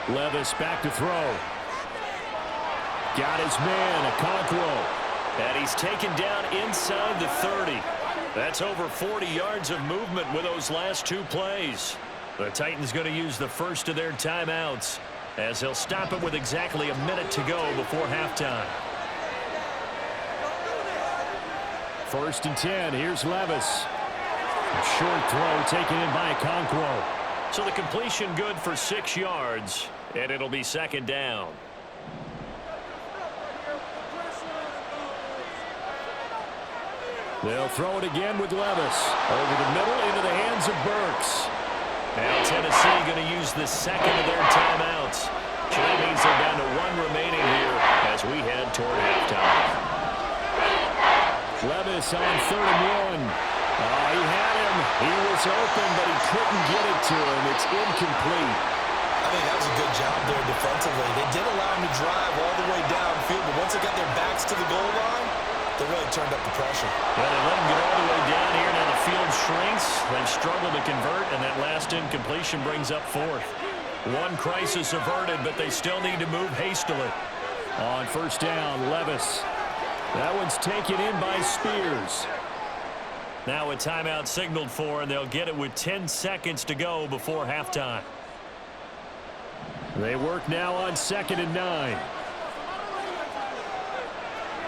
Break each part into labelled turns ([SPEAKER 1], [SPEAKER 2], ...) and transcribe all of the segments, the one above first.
[SPEAKER 1] Levis back to throw. Got his man, Okonkwo.
[SPEAKER 2] And he's taken down inside the 30. That's over 40 yards of movement with those last two plays. The Titans going to use the first of their timeouts as they'll stop it with exactly a minute to go before halftime.
[SPEAKER 1] 1st and 10. Here's Levis. Short throw taken in by Okonkwo.
[SPEAKER 2] So the completion good for 6 yards, and it'll be 2nd down.
[SPEAKER 1] They'll throw it again with Levis. Over the middle into the hands of Burks.
[SPEAKER 2] Now Tennessee going to use the second of their timeouts. So that means they're down to 1 remaining here as we head toward halftime.
[SPEAKER 1] Levis on 3rd and 1. He had him. He was open, but he couldn't get it to him. It's incomplete.
[SPEAKER 3] I think that was a good job there defensively. They did allow him to drive all the way downfield, but once they got their backs to the goal line, they really turned up the pressure.
[SPEAKER 2] Yeah, they let him get all the way down here. Now the field shrinks. They've struggled to convert, and that last incompletion brings up 4th. One crisis averted, but they still need to move hastily.
[SPEAKER 1] On 1st down, Levis. That one's taken in by Spears.
[SPEAKER 2] Now a timeout signaled for, and they'll get it with 10 seconds to go before halftime.
[SPEAKER 1] They work now on 2nd and 9.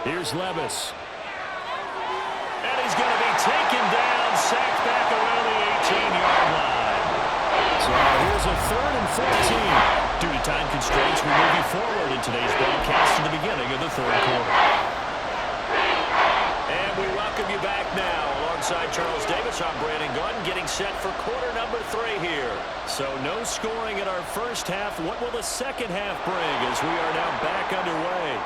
[SPEAKER 1] Here's Levis.
[SPEAKER 2] And he's going to be taken down, sacked back around the 18-yard line.
[SPEAKER 1] So here's a 3rd and 14.
[SPEAKER 2] Due to time constraints, we move you forward in today's broadcast to the beginning of the 3rd quarter. And we welcome you back now. Alongside Charles Davis, I'm Brandon Gordon, getting set for quarter number 3 here. So no scoring in our first half. What will the second half bring as we are now back underway?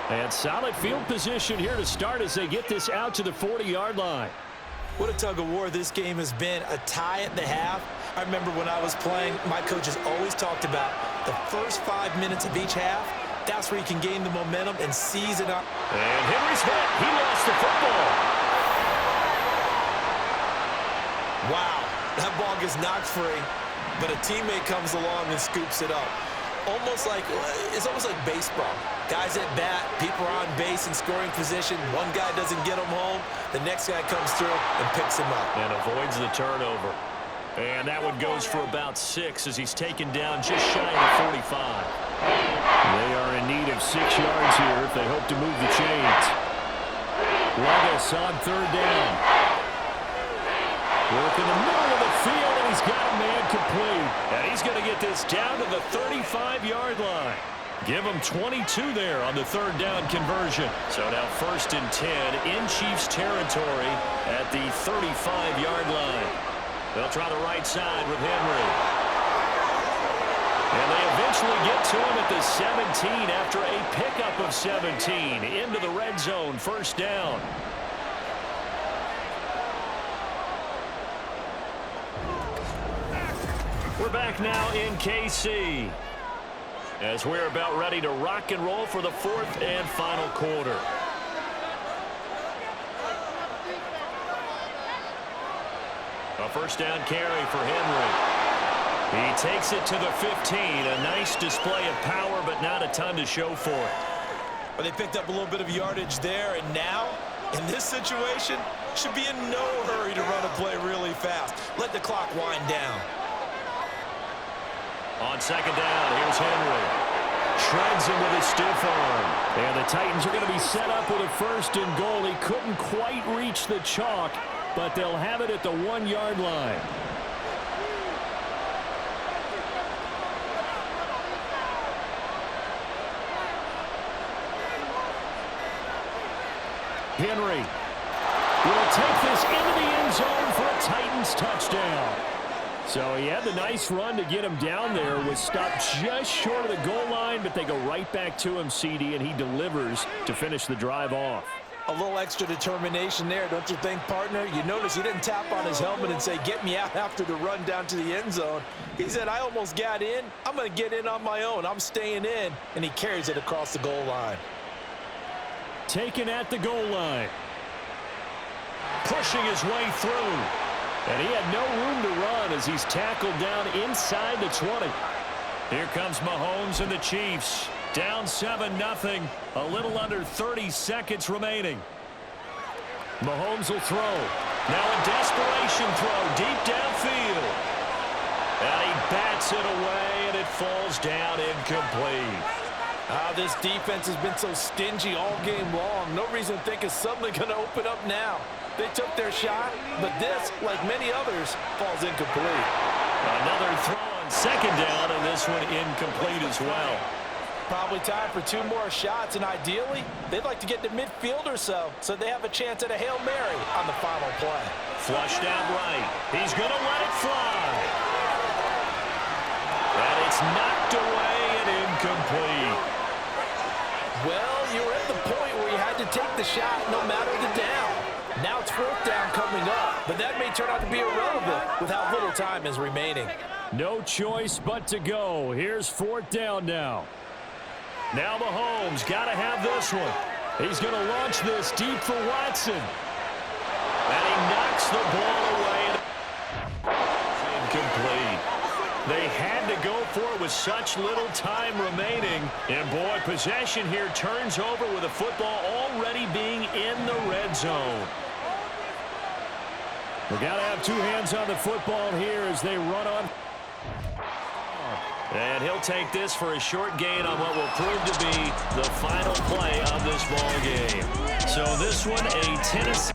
[SPEAKER 2] And solid field position here to start as they get this out to the 40-yard line.
[SPEAKER 3] What a tug of war this game has been. A tie at the half. I remember when I was playing, my coaches always talked about the first 5 minutes of each half. That's where you can gain the momentum and seize it up.
[SPEAKER 2] And Henry's hit. He lost the football.
[SPEAKER 3] Wow, that ball gets knocked free, but a teammate comes along and scoops it up. It's almost like baseball. Guys at bat, people are on base in scoring position. One guy doesn't get him home. The next guy comes through and picks him up.
[SPEAKER 2] And avoids the turnover. And that one goes for about 6 as he's taken down just shy of the 45.
[SPEAKER 1] They are in need of 6 yards here if they hope to move the chains. Levis on 3rd down. Work in the middle of the field, and he's got a man complete.
[SPEAKER 2] And he's going to get this down to the 35-yard line. Give him 22 there on the 3rd down conversion. So now 1st and 10 in Chiefs territory at the 35-yard line. They'll try the right side with Henry. And they eventually get to him at the 17 after a pickup of 17 into the red zone. 1st down. We're back now in KC as we're about ready to rock and roll for the 4th and final quarter. A 1st down carry for Henry. He takes it to the 15. A nice display of power, but not a ton to show for it.
[SPEAKER 3] Well, they picked up a little bit of yardage there, and now, in this situation, should be in no hurry to run a play really fast. Let the clock wind down.
[SPEAKER 2] On 2nd down, here's Henry. Shreds him with a stiff arm.
[SPEAKER 1] And the Titans are going to be set up with a 1st and goal. He couldn't quite reach the chalk, but they'll have it at the 1-yard line. Henry will take this into the end zone for a Titans touchdown. So he had the nice run to get him down there, was stopped just short of the goal line, but they go right back to him, CD, and he delivers to finish the drive off.
[SPEAKER 3] A little extra determination there, don't you think, partner? You notice he didn't tap on his helmet and say, get me out after the run down to the end zone. He said, I almost got in. I'm going to get in on my own. I'm staying in. And he carries it across the goal line.
[SPEAKER 1] Taken at the goal line. Pushing his way through. And he had no room to run as he's tackled down inside the 20.
[SPEAKER 2] Here comes Mahomes and the Chiefs. Down 7-0. A little under 30 seconds remaining.
[SPEAKER 1] Mahomes will throw.
[SPEAKER 2] Now a desperation throw deep downfield. And he bats it away, and it falls down incomplete.
[SPEAKER 3] This defense has been so stingy all game long. No reason to think it's suddenly going to open up now. They took their shot, but this, like many others, falls incomplete.
[SPEAKER 2] Another throw on second down, and this one incomplete as well.
[SPEAKER 3] Probably time for 2 more shots, and ideally, they'd like to get to midfield or so they have a chance at a Hail Mary on the final play.
[SPEAKER 2] Flushed out right. He's going to let it fly. And it's knocked away and incomplete.
[SPEAKER 3] Well, you were at the point where you had to take the shot no matter the down. Now it's 4th down coming up, but that may turn out to be irrelevant with how little time is remaining.
[SPEAKER 1] No choice but to go. Here's 4th down now.
[SPEAKER 2] Now Mahomes got to have this one.
[SPEAKER 1] He's going to launch this deep for Watson.
[SPEAKER 2] And he knocks the ball away. Incomplete. They had to go for it with such little time remaining. And, boy, possession here turns over with the football already being in the red zone.
[SPEAKER 1] We got to have 2 hands on the football here as they run on.
[SPEAKER 2] And he'll take this for a short gain on what will prove to be the final play of this ball game. So this one, a Tennessee.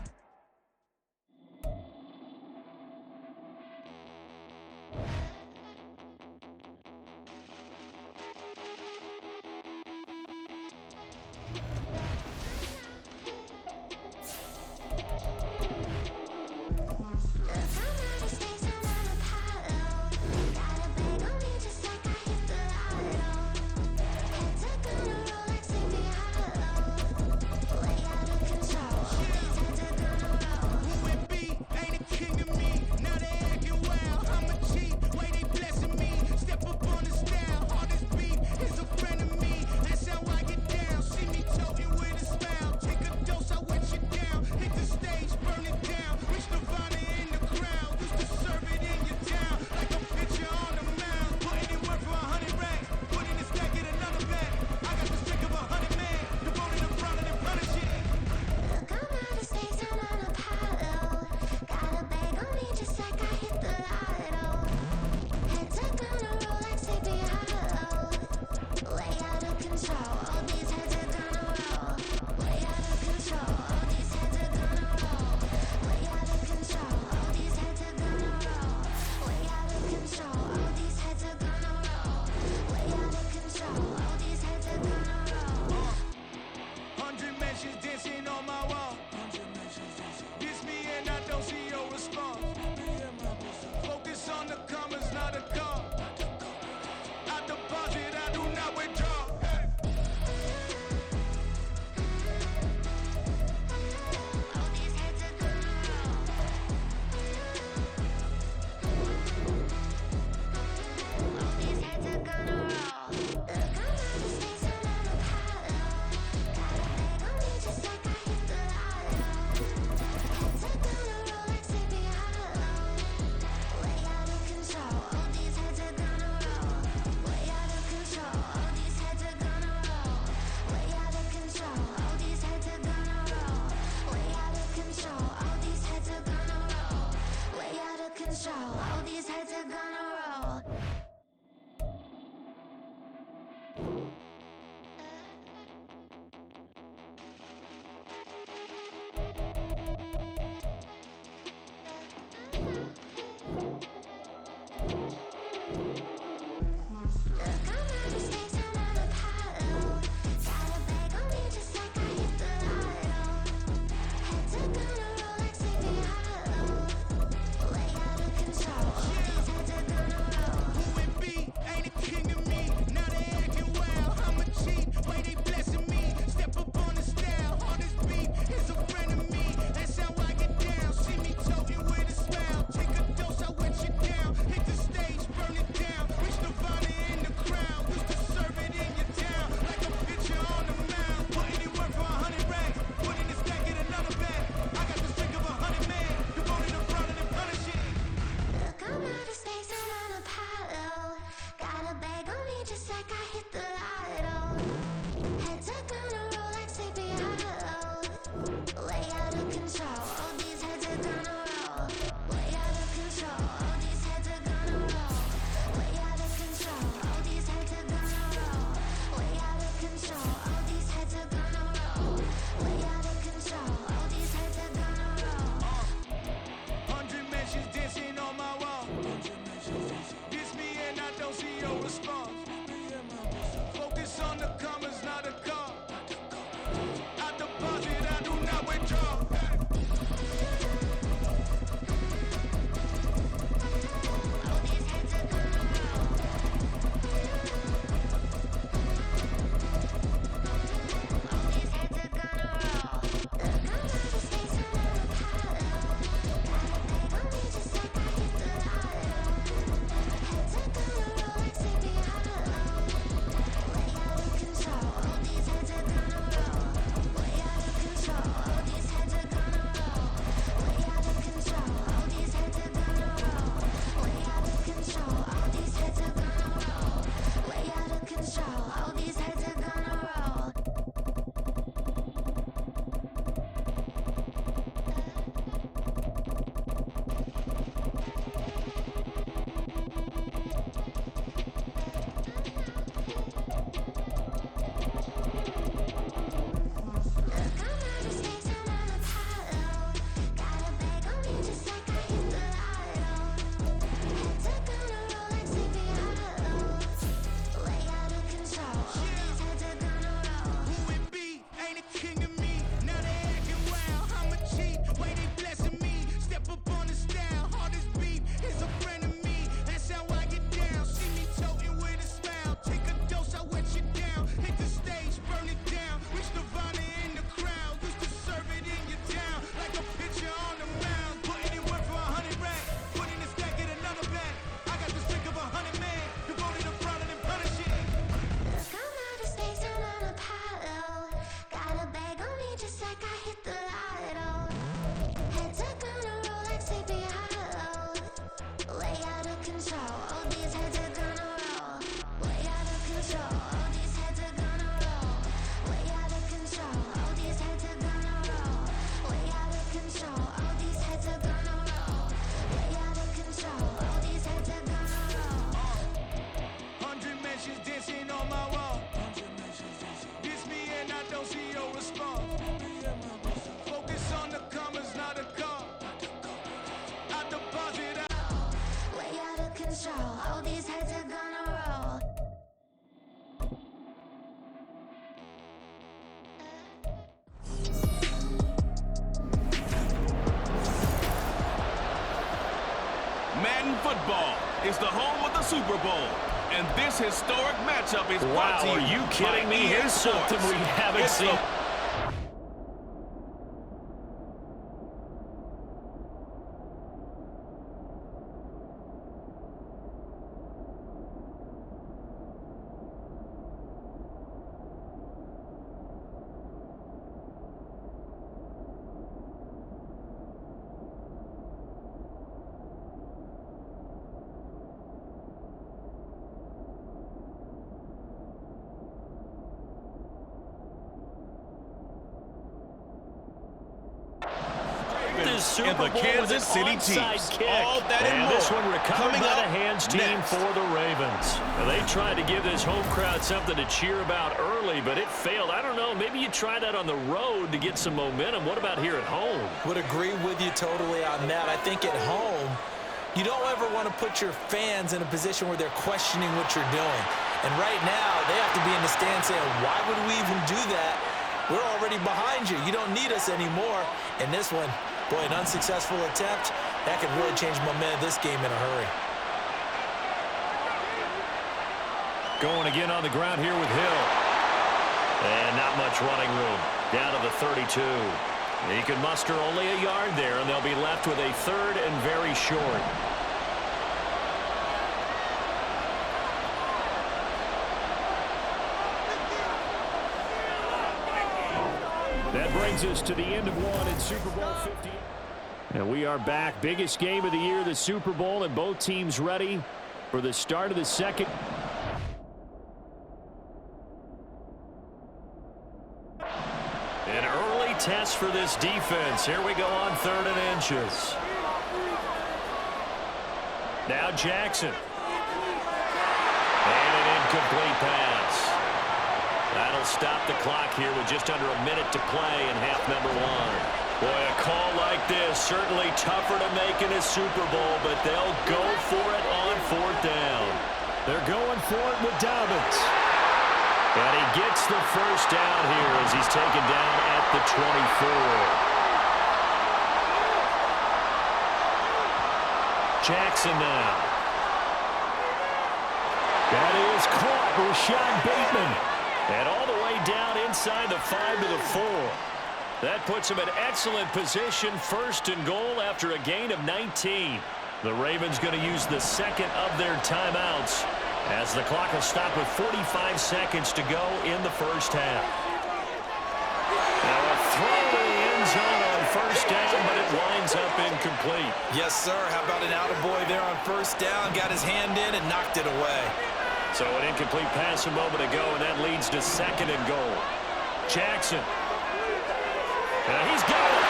[SPEAKER 4] on the commas, not a car. I deposit, I do not withdraw.
[SPEAKER 5] Football is the home of the Super Bowl, and this historic matchup is brought to you.
[SPEAKER 2] Are you kidding me? Here's something we haven't seen.
[SPEAKER 5] And the Kansas City Chiefs. All that and more.
[SPEAKER 2] This one recovered
[SPEAKER 5] Coming
[SPEAKER 2] by the
[SPEAKER 5] up
[SPEAKER 2] hands team
[SPEAKER 5] next.
[SPEAKER 2] for the Ravens. Now, they tried to give this home crowd something to cheer about early, but it failed. I don't know. Maybe you try that on the road to get some momentum. What about here at home?
[SPEAKER 3] Would agree with you totally on that. I think at home, you don't ever want to put your fans in a position where they're questioning what you're doing. And right now, they have to be in the stand saying, why would we even do that? We're already behind you. You don't need us anymore. And this one, boy, an unsuccessful attempt. That could really change momentum of this game in a hurry.
[SPEAKER 2] Going again on the ground here with Hill. And not much running room. Down to the 32. He can muster only a yard there, and they'll be left with a third and very short. That brings us to the end of one in Super Bowl 50. And we are back. Biggest game of the year, the Super Bowl, and both teams ready for the start of the second. An early test for this defense. Here we go on 3rd and inches. Now Jackson. And an incomplete pass. That'll stop the clock here with just under a minute to play in half number one. Boy, a call like this, certainly tougher to make in a Super Bowl, but they'll go for it on 4th down. They're going for it with Dobbins. And he gets the first down here as he's taken down at the 24. Jackson now.
[SPEAKER 1] That is caught. Rashad Bateman.
[SPEAKER 2] And all the way down inside the 5 to the 4. That puts him in excellent position, 1st and goal after a gain of 19. The Ravens going to use the second of their timeouts as the clock will stop with 45 seconds to go in the first half. Now a throw to the end zone on 1st down, but it winds up incomplete.
[SPEAKER 3] Yes, sir. How about an attaboy there on 1st down? Got his hand in and knocked it away.
[SPEAKER 2] So an incomplete pass a moment ago, and that leads to 2nd and goal. Jackson. He's got it.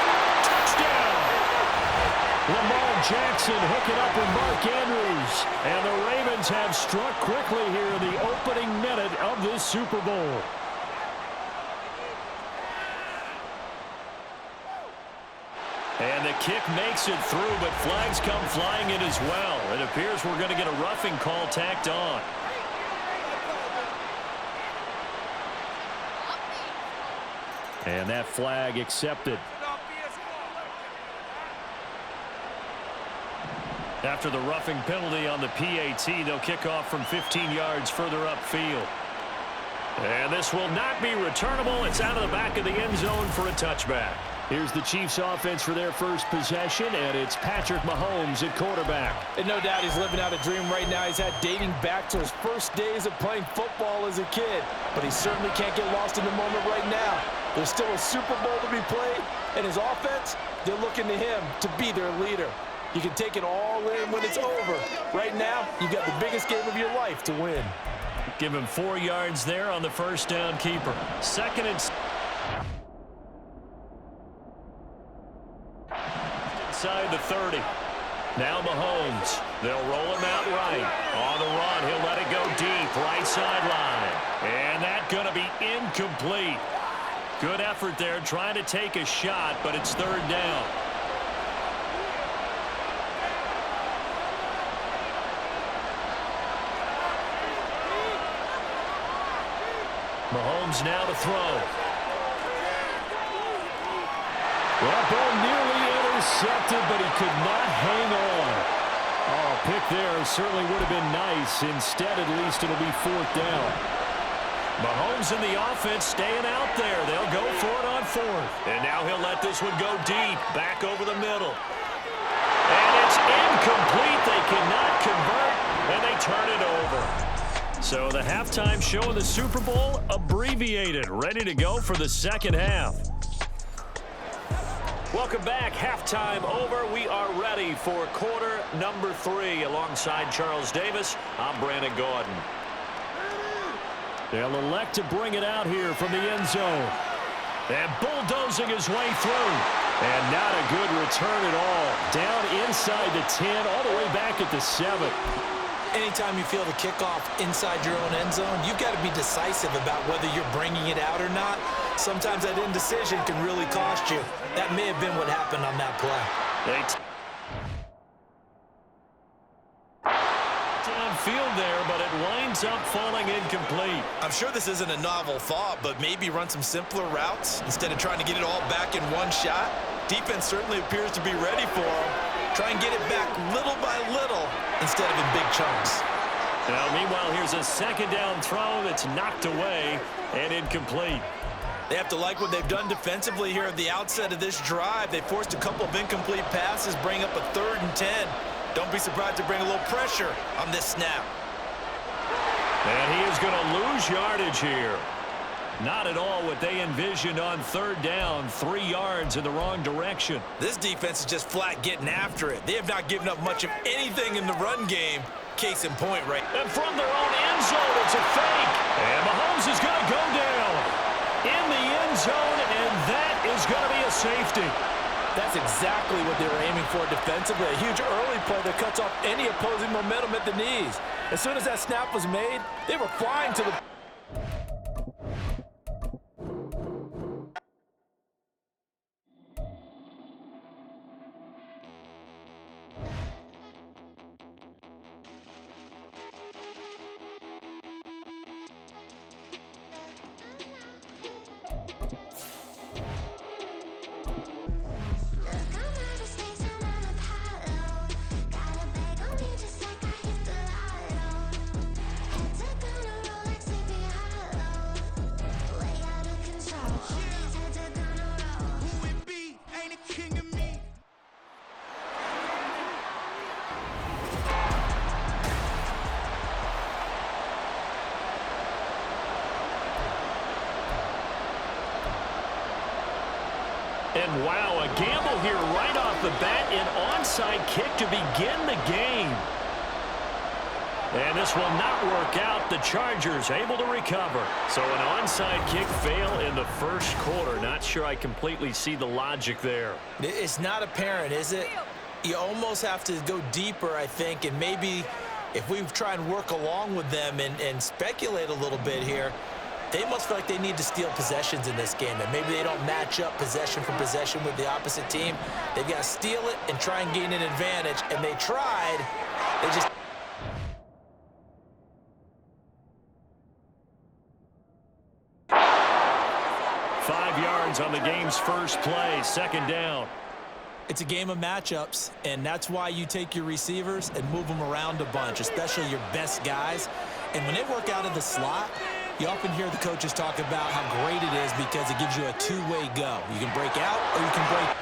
[SPEAKER 2] Touchdown.
[SPEAKER 1] Lamar Jackson hooking up with Mark Andrews. And the Ravens have struck quickly here in the opening minute of this Super Bowl.
[SPEAKER 2] And the kick makes it through, but flags come flying in as well. It appears we're going to get a roughing call tacked on.
[SPEAKER 1] And that flag accepted.
[SPEAKER 2] After the roughing penalty on the PAT, they'll kick off from 15 yards further upfield. And this will not be returnable. It's out of the back of the end zone for a touchback.
[SPEAKER 1] Here's the Chiefs offense for their first possession, and it's Patrick Mahomes at quarterback.
[SPEAKER 6] And no doubt he's living out a dream right now. He's had dating back to his first days of playing football as a kid. But he certainly can't get lost in the moment right now. There's still a Super Bowl to be played, and his offense, they're looking to him to be their leader. You can take it all in when it's over. Right now, you've got the biggest game of your life to win.
[SPEAKER 2] Give him 4 yards there on the 1st down keeper. 2nd and... inside the 30. Now Mahomes. They'll roll him out right. On the run, he'll let it go deep. Right sideline. And that's going to be incomplete. Good effort there trying to take a shot, but it's 3rd down. Mahomes now to throw.
[SPEAKER 1] That ball nearly intercepted, but he could not hang on. Oh, pick there certainly would have been nice. Instead, at least it'll be 4th down.
[SPEAKER 2] Mahomes and the offense staying out there. They'll go for it on 4th. And now he'll let this one go deep, back over the middle. And it's incomplete. They cannot convert, and they turn it over. So the halftime show of the Super Bowl abbreviated, ready to go for the 2nd half. Welcome back. Halftime over. We are ready for quarter number 3. Alongside Charles Davis, I'm Brandon Gordon.
[SPEAKER 1] They'll elect to bring it out here from the end zone. And bulldozing his way through. And not a good return at all. Down inside the 10, all the way back at the 7.
[SPEAKER 3] Anytime you feel the kickoff inside your own end zone, you've got to be decisive about whether you're bringing it out or not. Sometimes that indecision can really cost you. That may have been what happened on that play.
[SPEAKER 2] Downfield there, but it winds up falling incomplete.
[SPEAKER 3] I'm sure this isn't a novel thought, but maybe run some simpler routes instead of trying to get it all back in one shot. Defense certainly appears to be ready for him. Try and get it back little by little instead of in big chunks.
[SPEAKER 2] Now, meanwhile, here's a 2nd down throw that's knocked away and incomplete.
[SPEAKER 3] They have to like what they've done defensively here at the outset of this drive. They forced a couple of incomplete passes, bring up a 3rd and 10. Don't be surprised to bring a little pressure on this snap.
[SPEAKER 2] And he is going to lose yardage here. Not at all what they envisioned on 3rd down, 3 yards in the wrong direction.
[SPEAKER 3] This defense is just flat getting after it. They have not given up much of anything in the run game. Case in point, right?
[SPEAKER 2] And from their own end zone, it's a fake. And Mahomes is going to go down in the end zone, and that is going to be a safety.
[SPEAKER 6] That's exactly what they were aiming for defensively. A huge early play that cuts off any opposing momentum at the knees. As soon as that snap was made, they were flying to the...
[SPEAKER 2] And wow, a gamble here right off the bat. An onside kick to begin the game. And this will not work out. The Chargers able to recover. So an onside kick fail in the first quarter. Not sure I completely see the logic there.
[SPEAKER 3] It's not apparent, is it? You almost have to go deeper, I think, and maybe if we try and work along with them and speculate a little bit here, they must feel like they need to steal possessions in this game, and maybe they don't match up possession for possession with the opposite team. They've got to steal it and try and gain an advantage, and they tried. They just...
[SPEAKER 2] On the game's first play, second down.
[SPEAKER 6] It's a game of matchups, and that's why you take your receivers and move them around a bunch, especially your best guys. And when they work out of the slot, you often hear the coaches talk about how great it is because it gives you a two-way go. You can break out or you can break.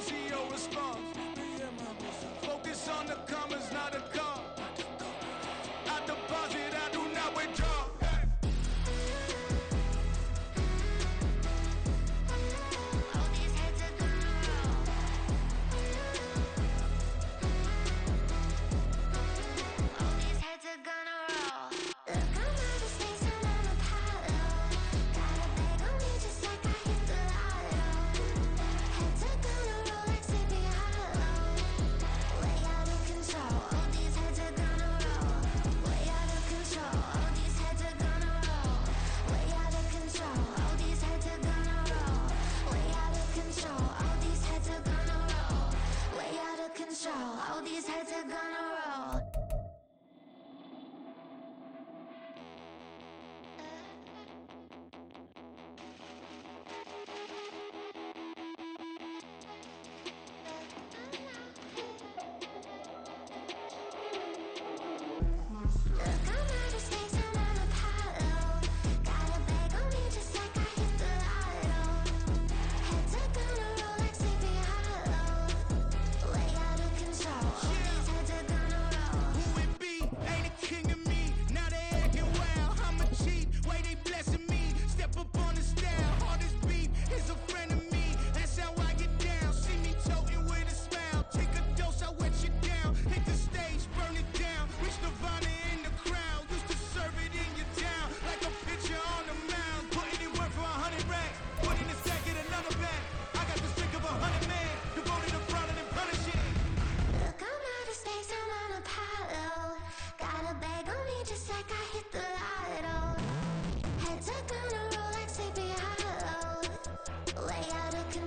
[SPEAKER 4] don't see your response. Focus on the commas, not the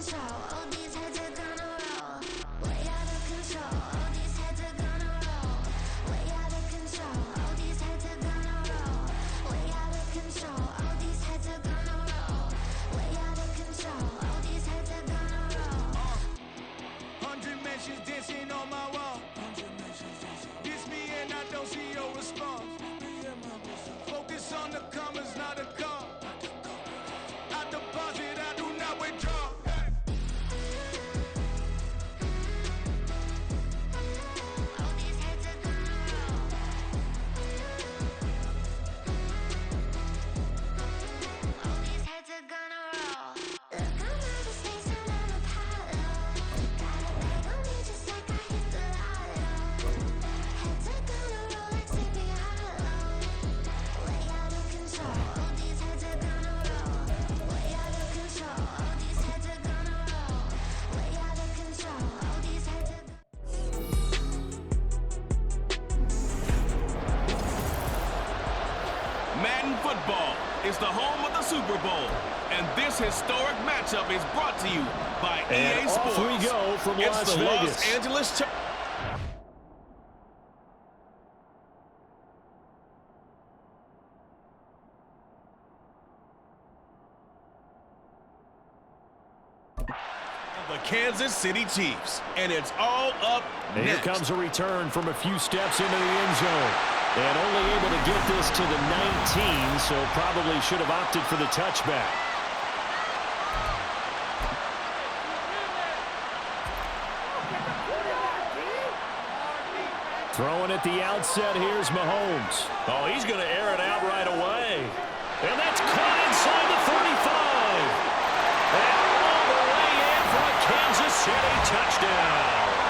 [SPEAKER 7] control. All these heads are gonna roll. Way out of control. All these heads are gonna roll. Way out of control. All these heads are gonna roll. Way out of control. All these heads are gonna roll. Way out of control. All these heads are gonna roll.
[SPEAKER 4] 100 mentions dancing on my wall. Diss me and I don't see your response. Focus on the commas, not the call. I deposit, I do not withdraw.
[SPEAKER 7] All these heads are gonna roll. All these heads are gonna roll. Look, I'm out of space and I'm Apollo. Got a bag on me just like I hit the lotto. Heads are gonna roll like Sleepy Hollow. Way out of control. All these heads are gonna roll. Way out of control. All these heads are gonna roll. Way out of control. All these heads are
[SPEAKER 5] Madden Football is the home of the Super Bowl. And this historic matchup is brought to you by
[SPEAKER 1] And
[SPEAKER 5] EA Sports.
[SPEAKER 1] off we go from
[SPEAKER 5] It's
[SPEAKER 1] Las
[SPEAKER 5] the
[SPEAKER 1] Vegas.
[SPEAKER 5] Los Angeles Chargers. The Kansas City Chiefs, and it's all up
[SPEAKER 1] And here
[SPEAKER 5] next.
[SPEAKER 1] comes a return from a few steps into the end zone. And only able to get this to the 19, so probably should have opted for the touchback. Throwing at the outset, here's Mahomes.
[SPEAKER 2] Oh, he's going to air it out right away. And that's caught inside the 30.